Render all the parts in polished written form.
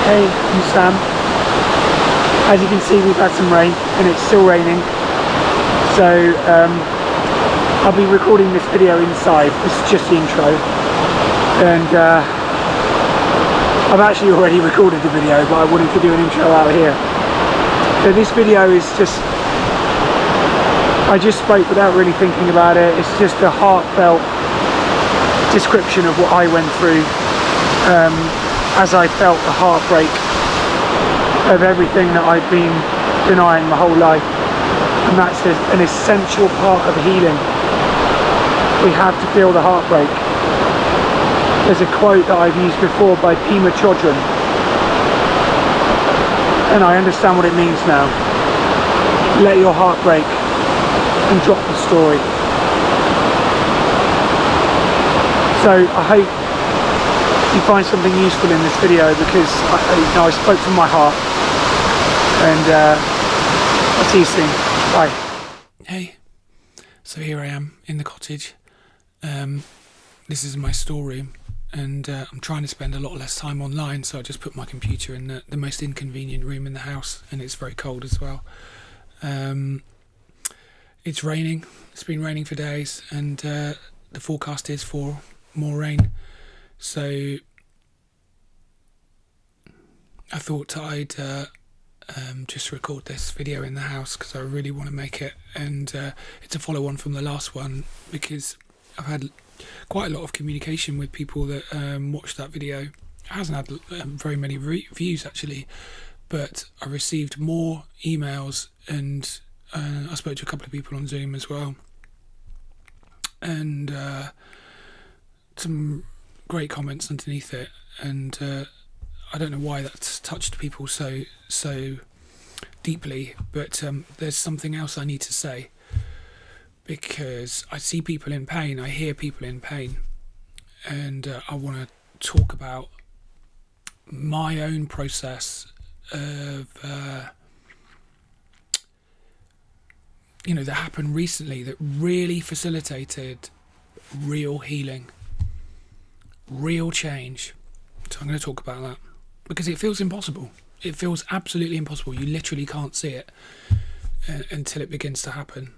Hey, I'm Sam. As you can see, we've had some rain and it's still raining. So I'll be recording this video inside. This is just the intro. And I've actually already recorded the video, but I wanted to do an intro out here. So this video is just, I just spoke without really thinking about it. It's just a heartfelt description of what I went through as I felt the heartbreak of everything that I've been denying my whole life. And that's an essential part of healing. We have to feel the heartbreak. There's a quote that I've used before by Pema Chodron, and I understand what it means now. Let your heart break and drop the story. So I hope you find something useful in this video, because I spoke from my heart. And I'll see you soon. Bye. Hey, so here I am in the cottage. This is my storeroom, and I'm trying to spend a lot less time online, so I just put my computer in the most inconvenient room in the house, and it's very cold as well. It's raining. It's been raining for days, and the forecast is for more rain. So I thought I'd just record this video in the house, because I really want to make it, and it's a follow on from the last one, because I've had quite a lot of communication with people that watched that video. It hasn't had very many views actually, but I received more emails, and I spoke to a couple of people on Zoom as well, and some great comments underneath it, and I don't know why that's touched people so deeply, but there's something else I need to say, because I see people in pain, I hear people in pain, and I want to talk about my own process of that happened recently that really facilitated real healing, real change. So I'm going to talk about that, because it feels impossible. It feels absolutely impossible. You literally can't see it until it begins to happen.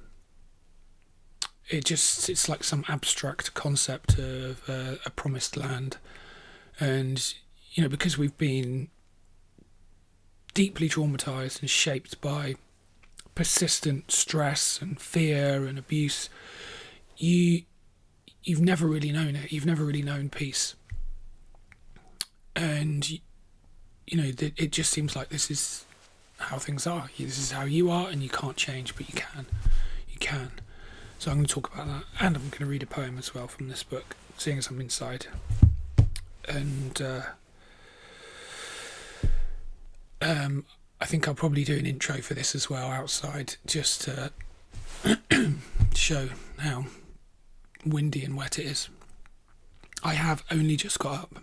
It's like some abstract concept of a promised land. And, because we've been deeply traumatized and shaped by persistent stress and fear and abuse, you've never really known it. You've never really known peace. And it just seems like this is how things are. This is how you are, and you can't change, but you can. So I'm going to talk about that, and I'm going to read a poem as well from this book, seeing as I'm inside. And I think I'll probably do an intro for this as well outside, just to show how windy and wet it is. I have only just got up,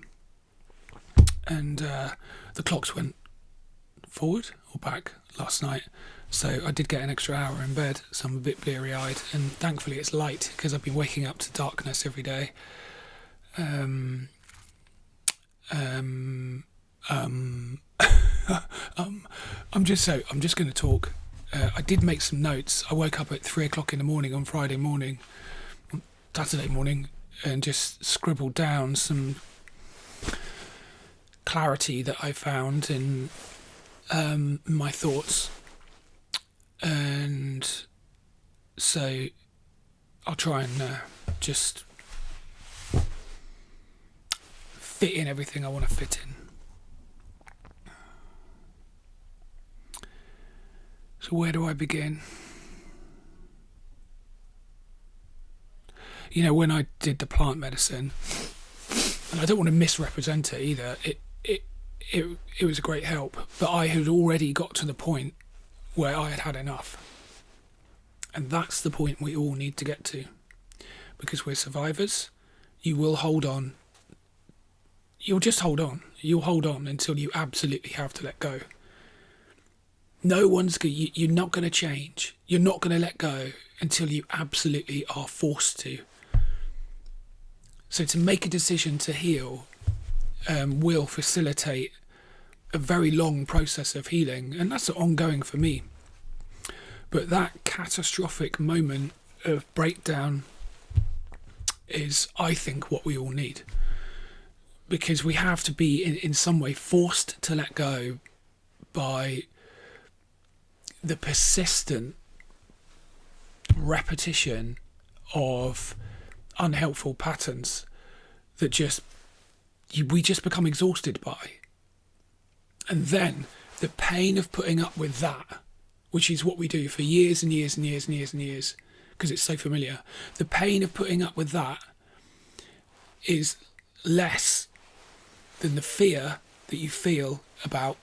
and the clocks went forward or back last night, so I did get an extra hour in bed, so I'm a bit bleary-eyed, and thankfully it's light, because I've been waking up to darkness every day. I'm just going to talk. I did make some notes. I woke up at 3 o'clock in the morning on Saturday morning, and just scribbled down some clarity that I found in my thoughts, and so I'll try and just fit in everything I want to fit in. So where do I begin? When I did the plant medicine, and I don't want to misrepresent it either, it was a great help, but I had already got to the point where I had had enough. And that's the point we all need to get to, because we're survivors. You will hold on. You'll just hold on. You'll hold on until you absolutely have to let go. You're not going to change. You're not going to let go until you absolutely are forced to. So to make a decision to heal will facilitate a very long process of healing, and that's ongoing for me. But that catastrophic moment of breakdown is, I think, what we all need. Because we have to be, in some way, forced to let go by the persistent repetition of unhelpful patterns that we just become exhausted by. And then the pain of putting up with that, which is what we do for years and years and years and years and years, because it's so familiar, the pain of putting up with that is less than the fear that you feel about,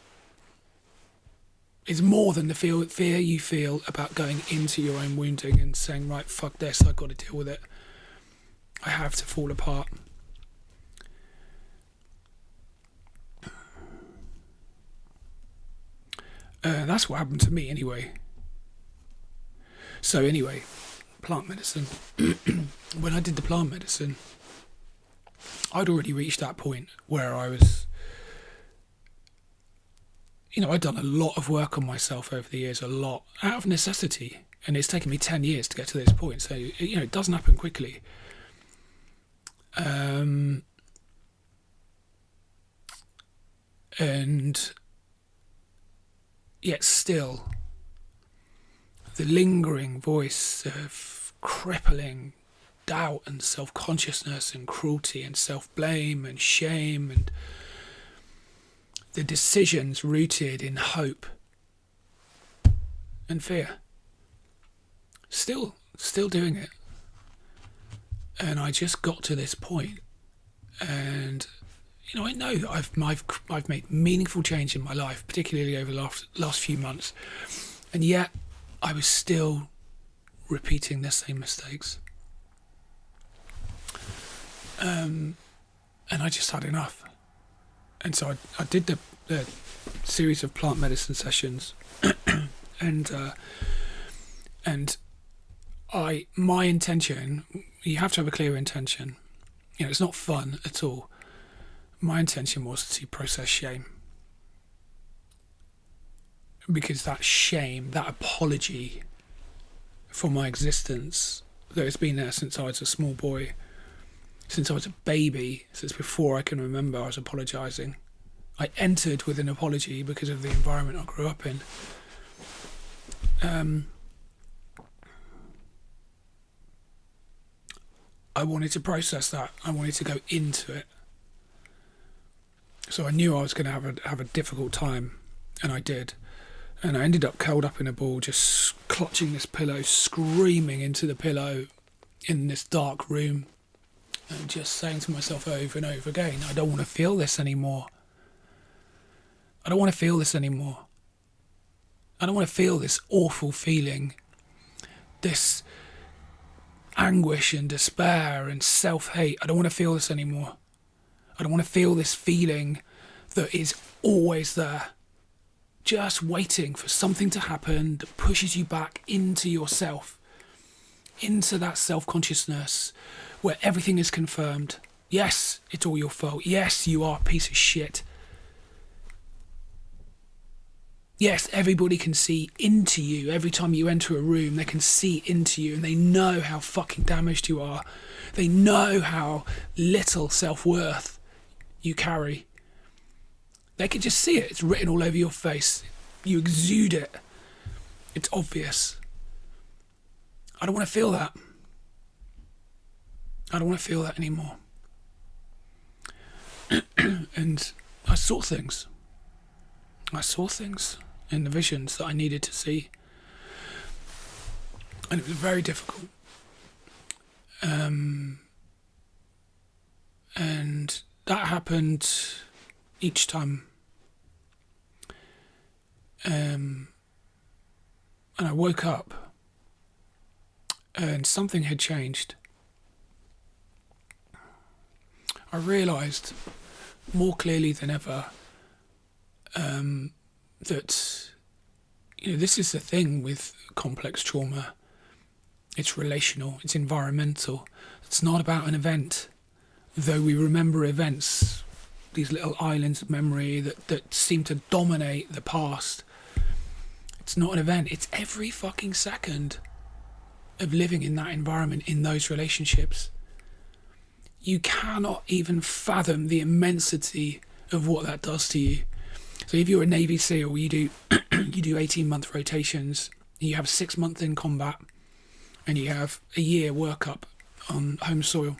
is more than the fear you feel about going into your own wounding and saying, right, fuck this, I've got to deal with it. I have to fall apart. That's what happened to me anyway. So anyway, plant medicine. When I did the plant medicine, I'd already reached that point where I was, I'd done a lot of work on myself over the years, a lot, out of necessity. And it's taken me 10 years to get to this point. So, it doesn't happen quickly. And yet still, the lingering voice of crippling doubt and self-consciousness and cruelty and self-blame and shame and the decisions rooted in hope and fear. Still doing it. And I just got to this point, and I know that I've made meaningful change in my life, particularly over the last few months, and yet I was still repeating the same mistakes. And I just had enough. And so I did the series of plant medicine sessions, and my intention, you have to have a clear intention. It's not fun at all. My intention was to process shame. Because that shame, that apology for my existence that has been there since I was a small boy, since I was a baby, since before I can remember, I was apologising. I entered with an apology because of the environment I grew up in. I wanted to process that. I wanted to go into it. So I knew I was going to have a difficult time, and I did. And I ended up curled up in a ball, just clutching this pillow, screaming into the pillow in this dark room, and just saying to myself over and over again, I don't want to feel this anymore. I don't want to feel this anymore. I don't want to feel this awful feeling, this anguish and despair and self-hate. I don't want to feel this anymore. I don't want to feel this feeling that is always there, just waiting for something to happen that pushes you back into yourself, into that self-consciousness where everything is confirmed. Yes, it's all your fault. Yes, you are a piece of shit. Yes, everybody can see into you. Every time you enter a room, they can see into you, and they know how fucking damaged you are. They know how little self-worth you carry. They can just see it. It's written all over your face. You exude it. It's obvious. I don't want to feel that. I don't want to feel that anymore. And I saw things. I saw things in the visions that I needed to see. And it was very difficult. And that happened each time. And I woke up and something had changed. I realised more clearly than ever that this is the thing with complex trauma. It's relational, it's environmental. It's not about an event, though we remember events these little islands of memory that seem to dominate the past. It's not an event. It's every fucking second of living in that environment, in those relationships. You cannot even fathom the immensity of what that does to you. So if you're a Navy SEAL, you do 18-month rotations, you have 6 months in combat, and you have a year workup on home soil,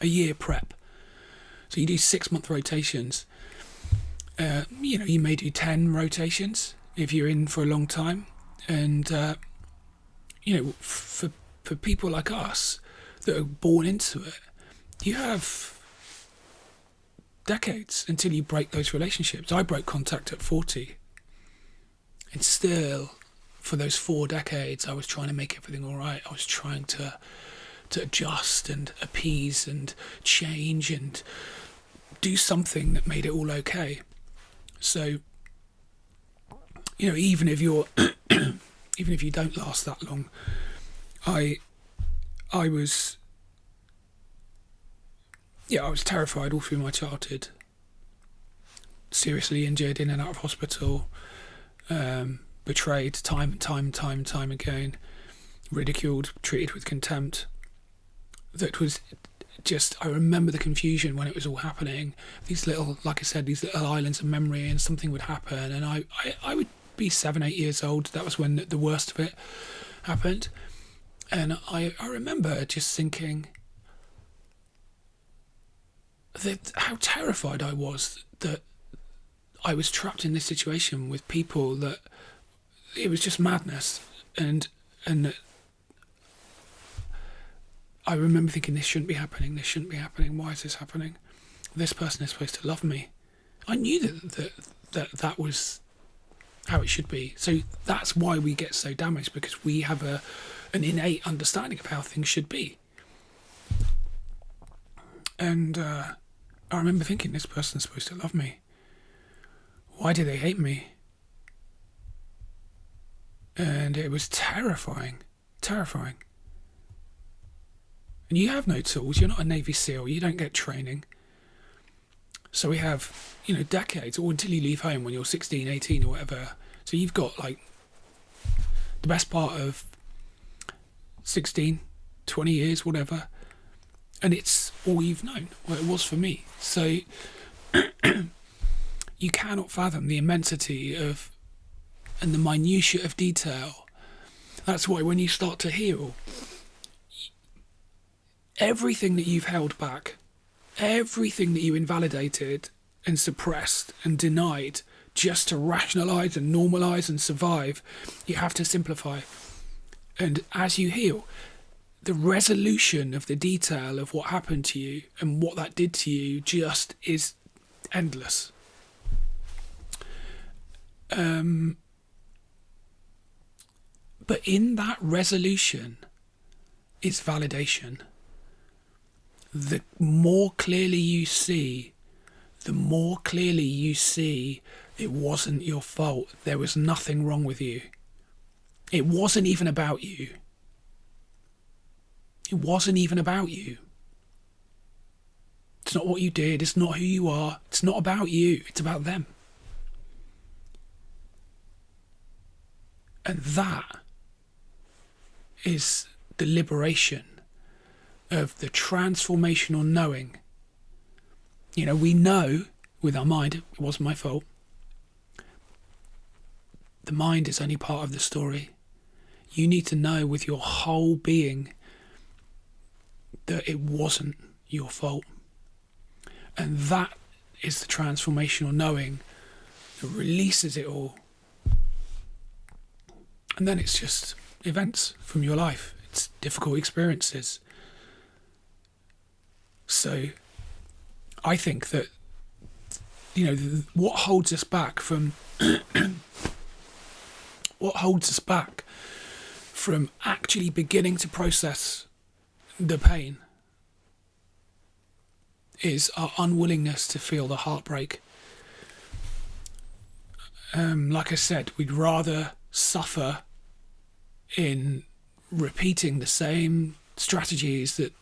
a year prep. So you do 6-month rotations. You may do 10 rotations if you're in for a long time. And, for people like us that are born into it, you have decades until you break those relationships. I broke contact at 40. And still, for those 4 decades, I was trying to make everything all right. I was trying to adjust and appease and change and do something that made it all okay. So, even if you're, even if you don't last that long, I was terrified all through my childhood. Seriously injured, in and out of hospital, betrayed time and time again, ridiculed, treated with contempt. That was just, I remember the confusion when it was all happening. These little, like I said, these little islands of memory, and something would happen, and I would be 7, 8 years old. That was when the worst of it happened. And I remember just thinking that how terrified I was that I was trapped in this situation with people that it was just madness. And I remember thinking, this shouldn't be happening. Why is this happening? This person is supposed to love me. I knew that was how it should be. So that's why we get so damaged, because we have an innate understanding of how things should be. And I remember thinking, this person's supposed to love me. Why do they hate me? And it was terrifying. And you have no tools. You're not a Navy SEAL. You don't get training. So we have, decades, or until you leave home when you're 16, 18 or whatever. So you've got like the best part of 16, 20 years, whatever. And it's all you've known. Well, it was for me. So you cannot fathom the immensity of and the minutiae of detail. That's why when you start to heal, everything that you've held back, everything that you invalidated and suppressed and denied just to rationalize and normalize and survive, you have to simplify. And as you heal, the resolution of the detail of what happened to you and what that did to you just is endless. But in that resolution is validation. The more clearly you see, it wasn't your fault. There was nothing wrong with you. It wasn't even about you. It's not what you did. It's not who you are. It's not about you. It's about them. And that is the liberation of the transformational knowing. We know with our mind, it wasn't my fault. The mind is only part of the story. You need to know with your whole being that it wasn't your fault. And that is the transformational knowing that releases it all. And then it's just events from your life. It's difficult experiences. So I think that, what holds us back from actually beginning to process the pain is our unwillingness to feel the heartbreak. Like I said, we'd rather suffer in repeating the same strategies that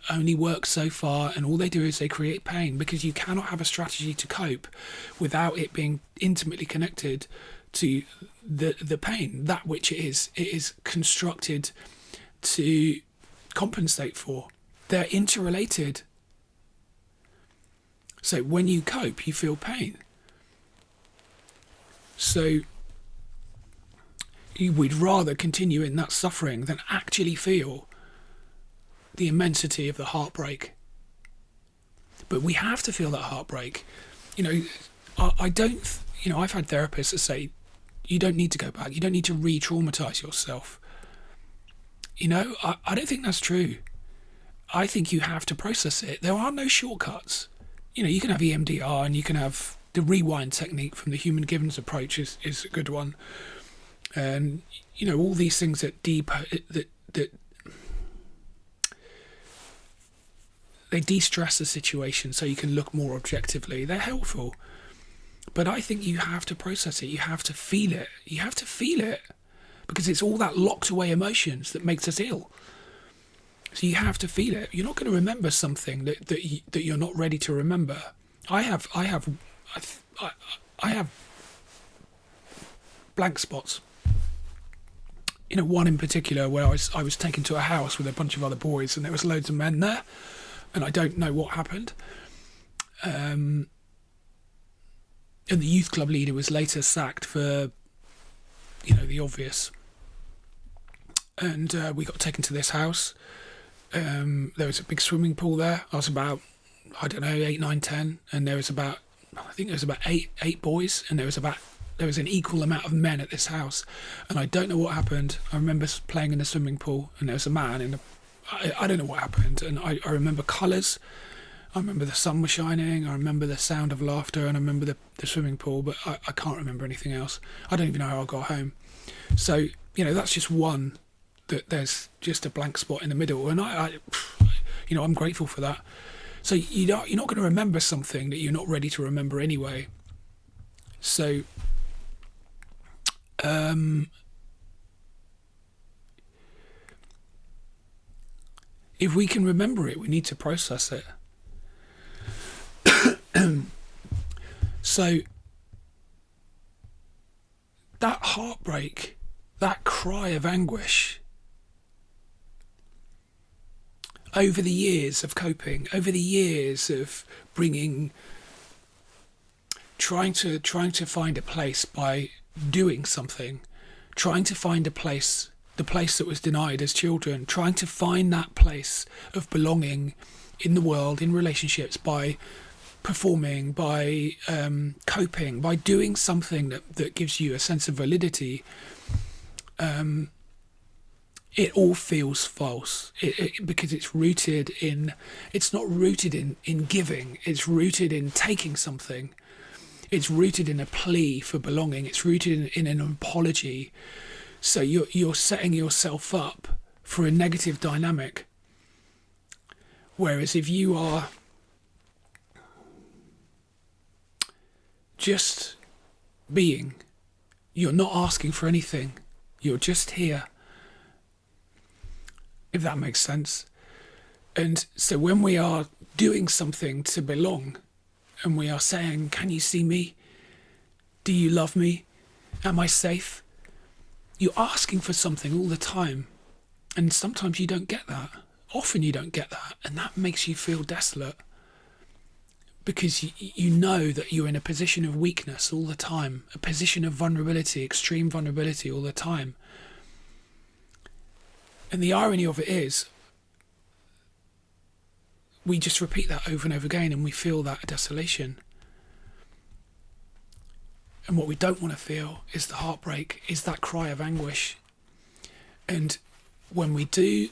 only work so far, and all they do is they create pain, because you cannot have a strategy to cope without it being intimately connected to the pain, that which it is constructed to compensate for. They're interrelated. So when you cope, you feel pain. So we'd rather continue in that suffering than actually feel the immensity of the heartbreak. But we have to feel that heartbreak. I don't, I've had therapists that say, you don't need to go back. You don't need to re-traumatize yourself. I don't think that's true. I think you have to process it. There are no shortcuts. You can have EMDR, and you can have the rewind technique from the Human Givens approach is a good one. And, all these things that they de-stress the situation so you can look more objectively. They're helpful. But I think you have to process it. You have to feel it. You have to feel it, because it's all that locked away emotions that makes us ill. So you have to feel it. You're not going to remember something that you're not ready to remember. I have blank spots. One in particular where I was taken to a house with a bunch of other boys, and there was loads of men there, and I don't know what happened. And the youth club leader was later sacked for, the obvious. And we got taken to this house. There was a big swimming pool there. I was about, 8, 9, 10, and there was about eight boys, and there was an equal amount of men at this house. And I don't know what happened. I remember playing in the swimming pool, and there was a man I don't know what happened. And I remember colours. I remember the sun was shining. I remember the sound of laughter, and I remember the swimming pool, but I can't remember anything else. I don't even know how I got home. So, that's just one, that there's just a blank spot in the middle. And I'm grateful for that. So you're not going to remember something that you're not ready to remember anyway. So, if we can remember it, we need to process it. So that heartbreak, that cry of anguish, over the years of coping, over the years of trying to find a place by doing something, trying to find the place that was denied as children, trying to find that place of belonging in the world, in relationships, by performing, by coping, by doing something that gives you a sense of validity. It all feels false, because it's not rooted in giving. It's rooted in taking something. It's rooted in a plea for belonging. It's rooted in an apology. So you're setting yourself up for a negative dynamic. Whereas if you are just being, you're not asking for anything. You're just here. If that makes sense. And so when we are doing something to belong, and we are saying, can you see me? Do you love me? Am I safe? You're asking for something all the time. And sometimes you don't get that. Often you don't get that. And that makes you feel desolate. Because you know that you're in a position of weakness all the time. A position of vulnerability, extreme vulnerability all the time. And the irony of it is, we just repeat that over and over again, and we feel that desolation. And what we don't want to feel is the heartbreak, is that cry of anguish. And when we do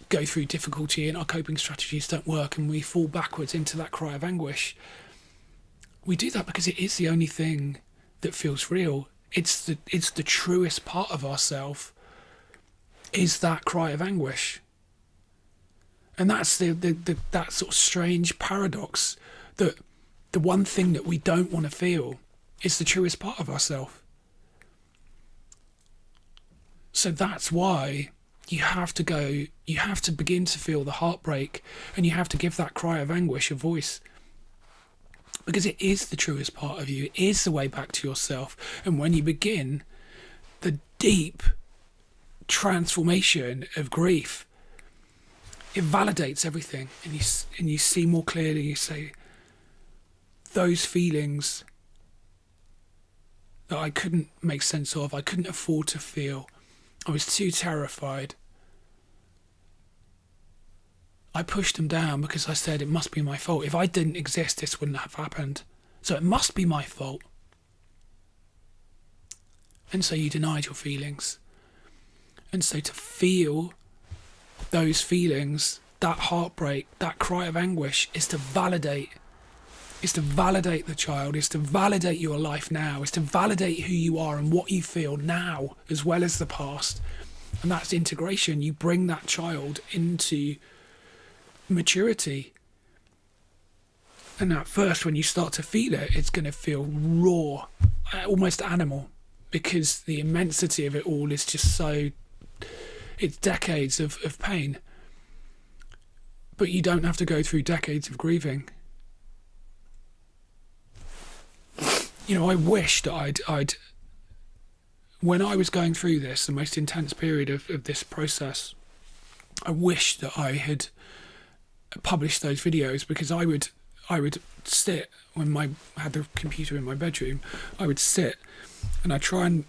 go through difficulty and our coping strategies don't work and we fall backwards into that cry of anguish, we do that because it is the only thing that feels real. It's the truest part of ourself, is that cry of anguish. And that's that sort of strange paradox, that the one thing that we don't want to feel is the truest part of ourselves. So that's why You have to begin to feel the heartbreak, and you have to give that cry of anguish a voice. Because it is the truest part of you. It is the way back to yourself. And when you begin the deep transformation of grief, it validates everything, and you see more clearly. You say, those feelings that I couldn't make sense of, I couldn't afford to feel, I was too terrified. I pushed them down because I said it must be my fault. If I didn't exist, this wouldn't have happened. So it must be my fault. And so you denied your feelings. And so to feel those feelings, that heartbreak, that cry of anguish, is to validate. Is to validate the child, is to validate your life now, is to validate who you are and what you feel now, as well as the past. And that's integration. You bring that child into maturity. And at first, when you start to feel it, it's going to feel raw, almost animal, because the immensity of it all is just so, it's decades of pain. But you don't have to go through decades of grieving. You know, I wish that I'd when I was going through this, the most intense period of this process, I wish that I had published those videos, because I would sit when I had the computer in my bedroom. I would sit and I'd try and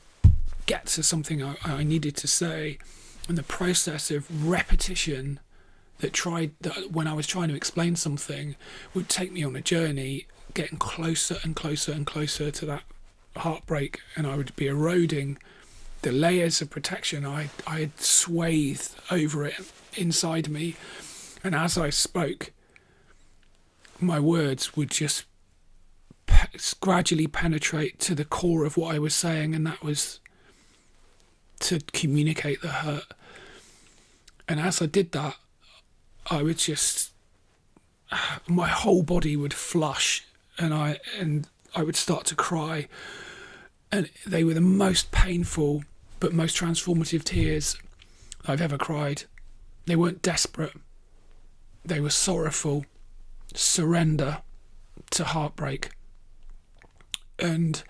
get to something I needed to say, and the process of repetition that when I was trying to explain something would take me on a journey, getting closer and closer and closer to that heartbreak, and I would be eroding the layers of protection I had swathed over it inside me. And as I spoke, my words would just gradually penetrate to the core of what I was saying, and that was to communicate the hurt. And as I did that, I would just, my whole body would flush, and I would start to cry. And they were the most painful but most transformative tears I've ever cried. They weren't desperate. They were sorrowful, surrender to heartbreak. And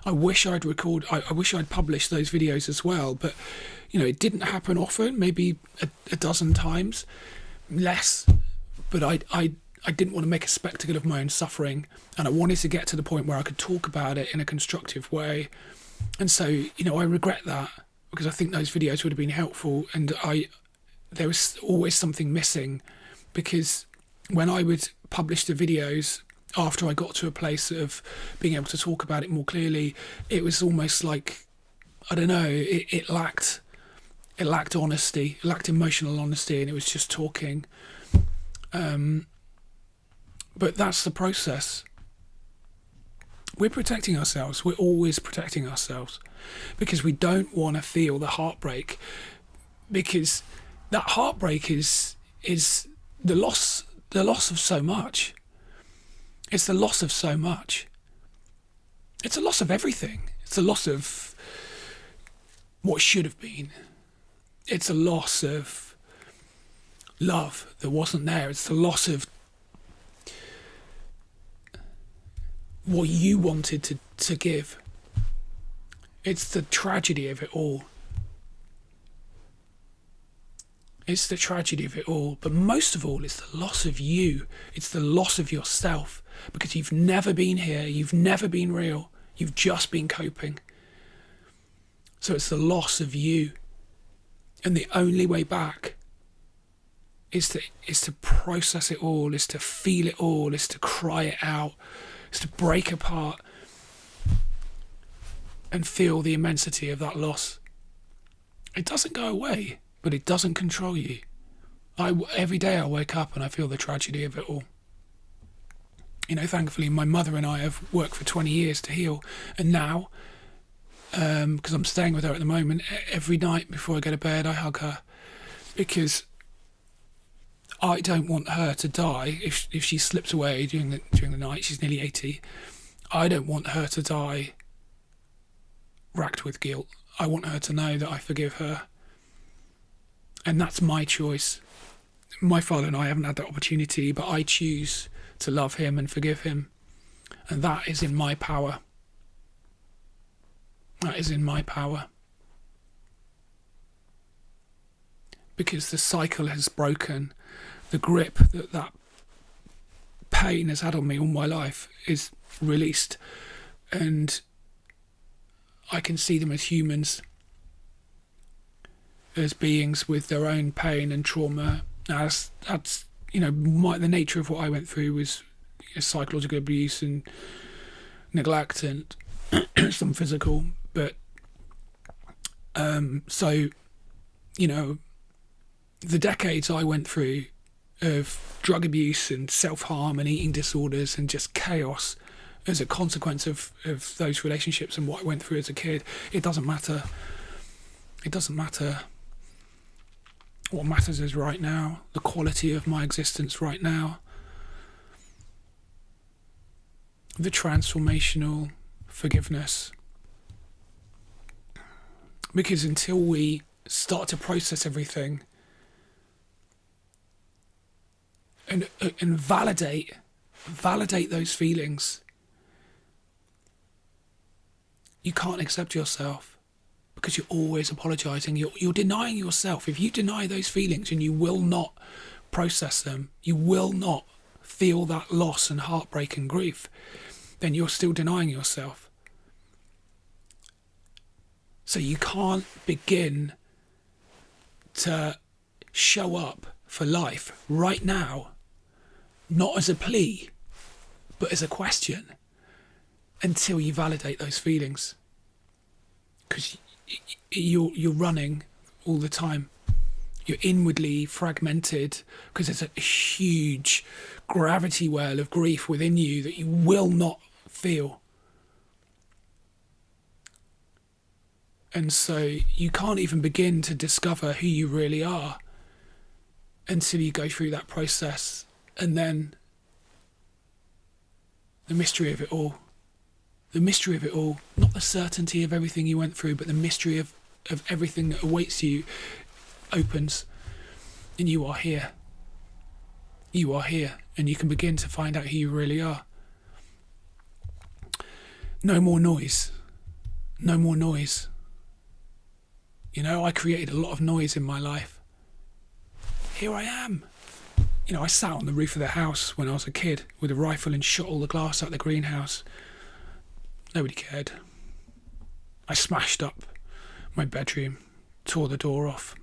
I wish I'd published those videos as well, but you know, it didn't happen often, maybe a dozen times, less. But I didn't want to make a spectacle of my own suffering, and I wanted to get to the point where I could talk about it in a constructive way. And so, you know, I regret that, because I think those videos would have been helpful, and there was always something missing, because when I would publish the videos after I got to a place of being able to talk about it more clearly, it was almost like, I don't know, it lacked honesty, it lacked emotional honesty, and it was just talking. But that's the process. We're protecting ourselves. We're always protecting ourselves, because we don't want to feel the heartbreak, because that heartbreak is the loss of so much. It's the loss of so much. It's a loss of everything. It's a loss of what should have been. It's a loss of love that wasn't there. It's the loss of what you wanted to give. It's the tragedy of it all. It's the tragedy of it all. But most of all, it's the loss of you. It's the loss of yourself, because you've never been here. You've never been real. You've just been coping. So it's the loss of you. And the only way back is to process it all, is to feel it all, is to cry it out, is to break apart and feel the immensity of that loss. It doesn't go away, but it doesn't control you. Every day I wake up and I feel the tragedy of it all. You know, thankfully my mother and I have worked for 20 years to heal, and now, because I'm staying with her at the moment, every night before I go to bed I hug her, because I don't want her to die if she slips away during the night. She's nearly 80. I don't want her to die racked with guilt. I want her to know that I forgive her. And that's my choice. My father and I haven't had that opportunity, but I choose to love him and forgive him. And that is in my power. That is in my power. Because the cycle has broken. The grip that pain has had on me all my life is released. And I can see them as humans, as beings with their own pain and trauma. That's the nature of what I went through was psychological abuse and neglect and some physical. But the decades I went through of drug abuse and self-harm and eating disorders and just chaos as a consequence of those relationships and what I went through as a kid, it doesn't matter. It doesn't matter. What matters is right now, the quality of my existence right now, the transformational forgiveness. Because until we start to process everything and validate those feelings, you can't accept yourself, because you're always apologizing. You're denying yourself. If you deny those feelings and you will not process them, you will not feel that loss and heartbreak and grief, then you're still denying yourself. So you can't begin to show up for life right now, not as a plea, but as a question, until you validate those feelings. Because you're running all the time. You're inwardly fragmented because there's a huge gravity well of grief within you that you will not feel. And so you can't even begin to discover who you really are until you go through that process. And then the mystery of it all. The mystery of it all, not the certainty of everything you went through, but the mystery of everything that awaits you opens, and you are here. You are here, and you can begin to find out who you really are. No more noise. No more noise. I created a lot of noise in my life. Here I am. I sat on the roof of the house when I was a kid with a rifle and shot all the glass out the greenhouse. Nobody cared. I smashed up my bedroom, tore the door off,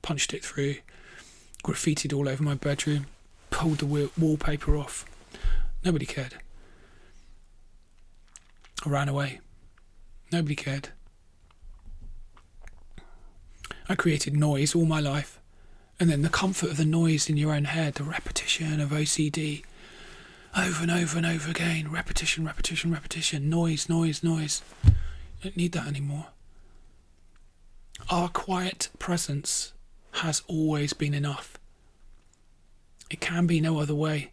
punched it through, graffitied all over my bedroom, pulled the wallpaper off. Nobody cared. I ran away. Nobody cared. I created noise all my life, and then the comfort of the noise in your own head, the repetition of OCD, over and over and over again, repetition, noise. I don't need that anymore. Our quiet presence has always been enough. It can be no other way.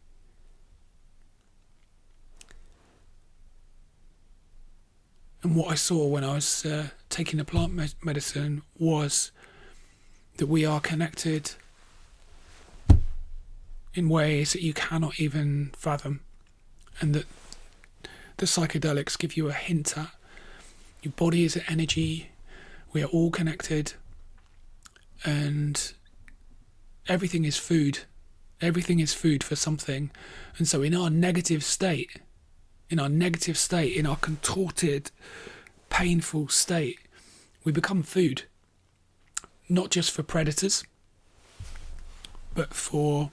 And what I saw when I was taking the plant medicine was that we are connected in ways that you cannot even fathom, and that the psychedelics give you a hint at. Your body is an energy, we are all connected, and everything is food. Everything is food for something. And so in our negative state, in our contorted, painful state, we become food, not just for predators, but for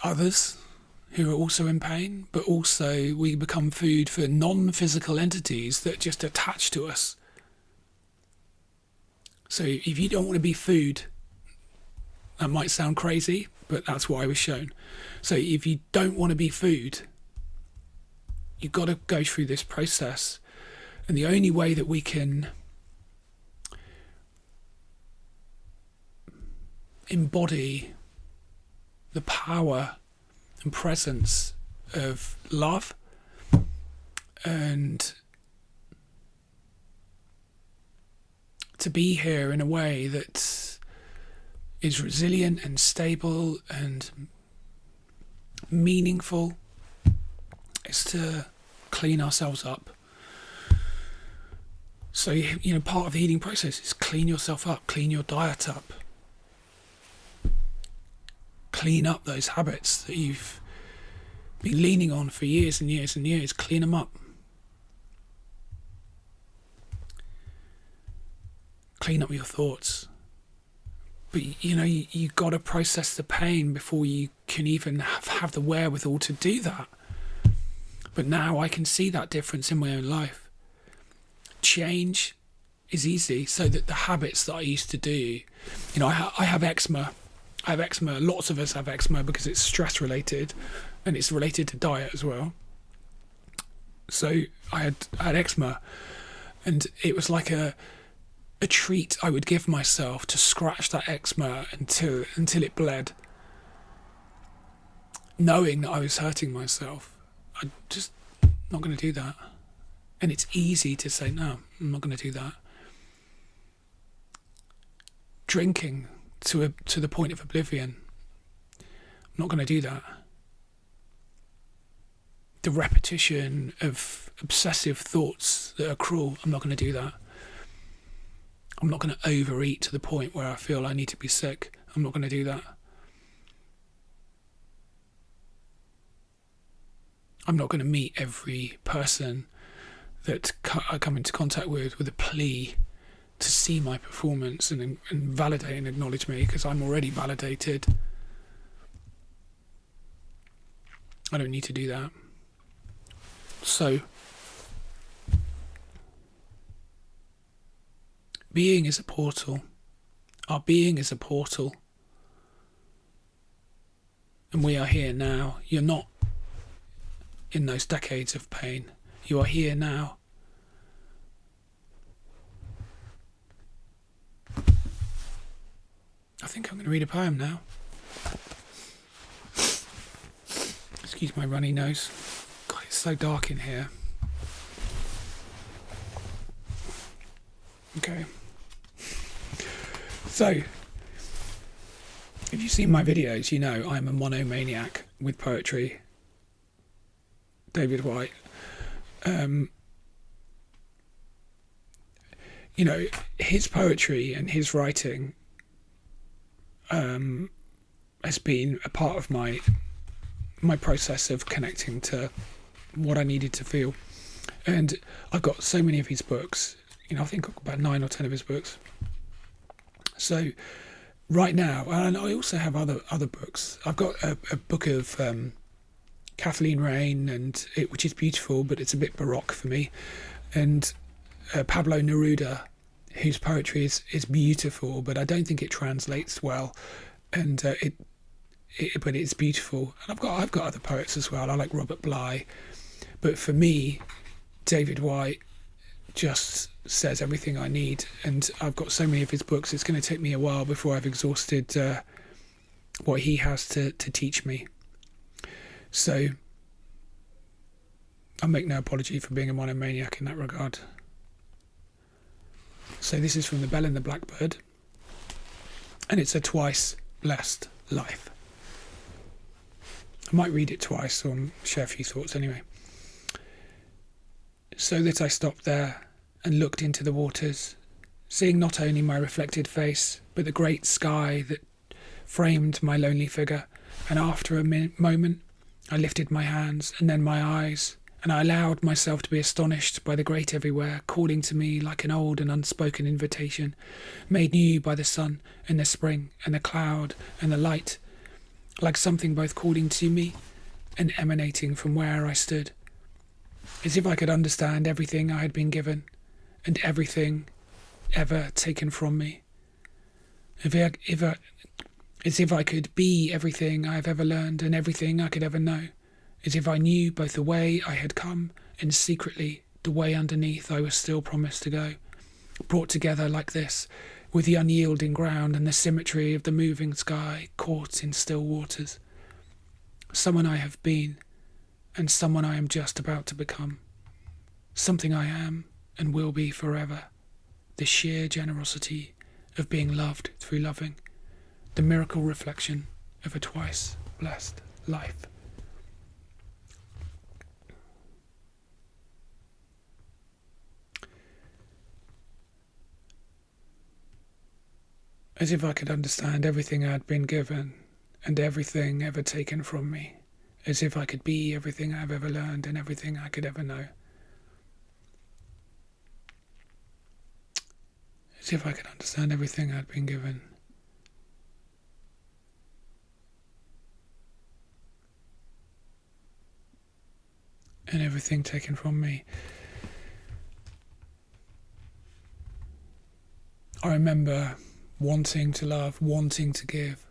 others who are also in pain, but also we become food for non-physical entities that just attach to us. So if you don't want to be food, that might sound crazy, but that's what I was shown. So if you don't want to be food, you've got to go through this process. And the only way that we can embody the power and presence of love and to be here in a way that is resilient and stable and meaningful is to clean ourselves up. So, part of the healing process is clean yourself up, clean your diet up, clean up those habits that you've been leaning on for years and years and years. Clean them up. Clean up your thoughts. But you got to process the pain before you can even have the wherewithal to do that. But now I can see that difference in my own life. Change is easy, so that the habits that I used to do, I have eczema. I have eczema. Lots of us have eczema because it's stress related, and it's related to diet as well. So I had eczema, and it was like a treat I would give myself to scratch that eczema until it bled, knowing that I was hurting myself. I'm just not going to do that. And it's easy to say, no, I'm not going to do that. Drinking to the point of oblivion, I'm not going to do that. The repetition of obsessive thoughts that are cruel, I'm not going to do that. I'm not going to overeat to the point where I feel I need to be sick. I'm not going to do that. I'm not going to meet every person that I come into contact with a plea to see my performance and validate and acknowledge me, because I'm already validated. I don't need to do that. So, being is a portal. Our being is a portal. And we are here now. You're not in those decades of pain. You are here now. I think I'm going to read a poem now. Excuse my runny nose. God, it's so dark in here. Okay. So, if you've seen my videos, you know I'm a monomaniac with poetry. David White. His poetry and his writing has been a part of my process of connecting to what I needed to feel. And I've got so many of his books. I think I've got about 9 or 10 of his books. So right now, and I also have other books. I've got a book of Kathleen Rain, which is beautiful, but it's a bit baroque for me. And Pablo Neruda, whose poetry is beautiful, but I don't think it translates well. And but it's beautiful. And I've got other poets as well. I like Robert Bly, but for me, David White just says everything I need. And I've got so many of his books. It's going to take me a while before I've exhausted what he has to teach me. So I'll make no apology for being a monomaniac in that regard. So this is from The Bell and the Blackbird, and it's a twice blessed life. I might read it twice or share a few thoughts anyway. So that I stopped there and looked into the waters, seeing not only my reflected face, but the great sky that framed my lonely figure. And after a moment, I lifted my hands and then my eyes, and I allowed myself to be astonished by the great everywhere, calling to me like an old and unspoken invitation, made new by the sun and the spring and the cloud and the light, like something both calling to me and emanating from where I stood, as if I could understand everything I had been given and everything ever taken from me. As if I could be everything I have ever learned and everything I could ever know. As if I knew both the way I had come and secretly the way underneath I was still promised to go. Brought together like this, with the unyielding ground and the symmetry of the moving sky caught in still waters. Someone I have been, and someone I am just about to become. Something I am and will be forever. the sheer generosity of being loved through loving, the miracle reflection of a twice blessed life. As if I could understand everything I had been given and everything ever taken from me. As if I could be everything I've ever learned and everything I could ever know. As if I could understand everything I'd been given. And everything taken from me. I remember wanting to love, wanting to give.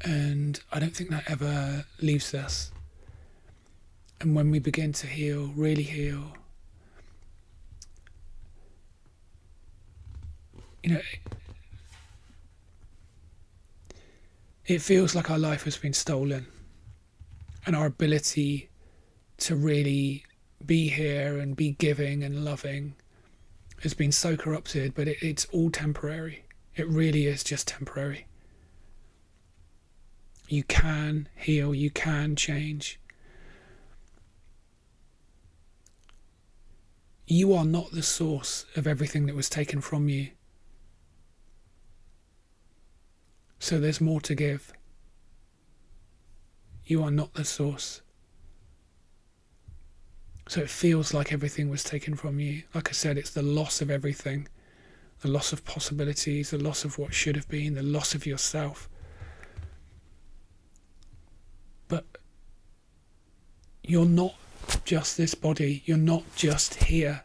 And I don't think that ever leaves us. And when we begin to heal, really heal, it feels like our life has been stolen. And our ability to really be here and be giving and loving has been so corrupted, but it's all temporary. It really is just temporary. You can heal, you can change. You are not the source of everything that was taken from you. So there's more to give. You are not the source. So it feels like everything was taken from you. Like I said, it's the loss of everything. The loss of possibilities, the loss of what should have been, the loss of yourself. But you're not just this body. You're not just here,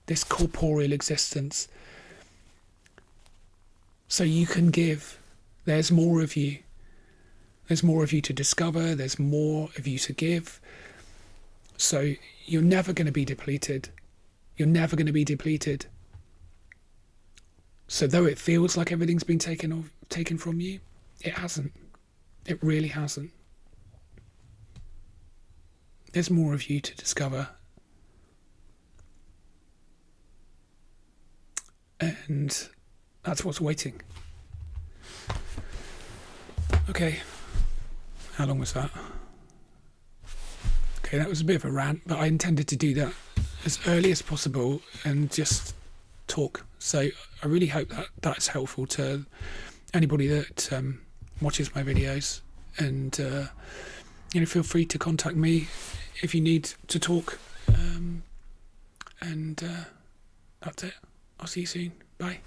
this corporeal existence. So you can give. There's more of you. There's more of you to discover. There's more of you to give. So you're never going to be depleted. You're never going to be depleted. So though it feels like everything's been taken from you, it hasn't. It really hasn't. There's more of you to discover. And that's what's waiting. Okay. How long was that? Okay, that was a bit of a rant, but I intended to do that as early as possible and just talk. So I really hope that that's helpful to anybody that watches my videos. And feel free to contact me if you need to talk. And that's it. I'll see you soon. Bye.